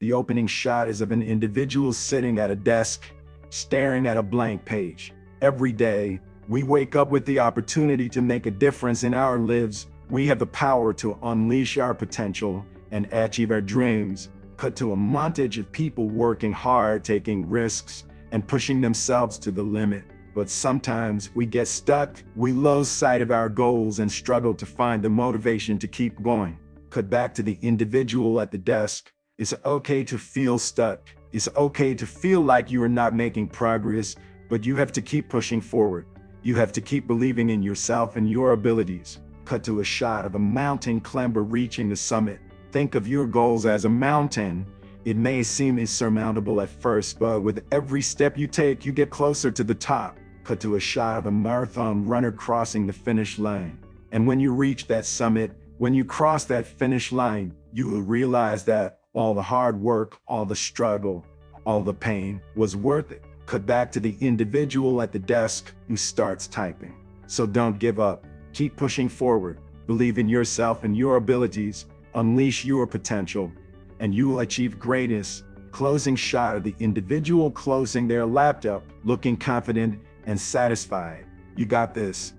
The opening shot is of an individual sitting at a desk, staring at a blank page. Every day, we wake up with the opportunity to make a difference in our lives. We have the power to unleash our potential and achieve our dreams. Cut to a montage of people working hard, taking risks, and pushing themselves to the limit. But sometimes we get stuck, we lose sight of our goals and struggle to find the motivation to keep going. Cut back to the individual at the desk. It's okay to feel stuck. It's okay to feel like you are not making progress, but you have to keep pushing forward. You have to keep believing in yourself and your abilities. Cut to a shot of a mountain climber reaching the summit. Think of your goals as a mountain. It may seem insurmountable at first, but with every step you take, you get closer to the top. Cut to a shot of a marathon runner crossing the finish line. And when you reach that summit, when you cross that finish line, you will realize that all the hard work, all the struggle, all the pain was worth it. Cut back to the individual at the desk who starts typing. So don't give up. Keep pushing forward. Believe in yourself and your abilities. Unleash your potential, and you will achieve greatness. Closing shot of the individual closing their laptop, looking confident and satisfied. You got this.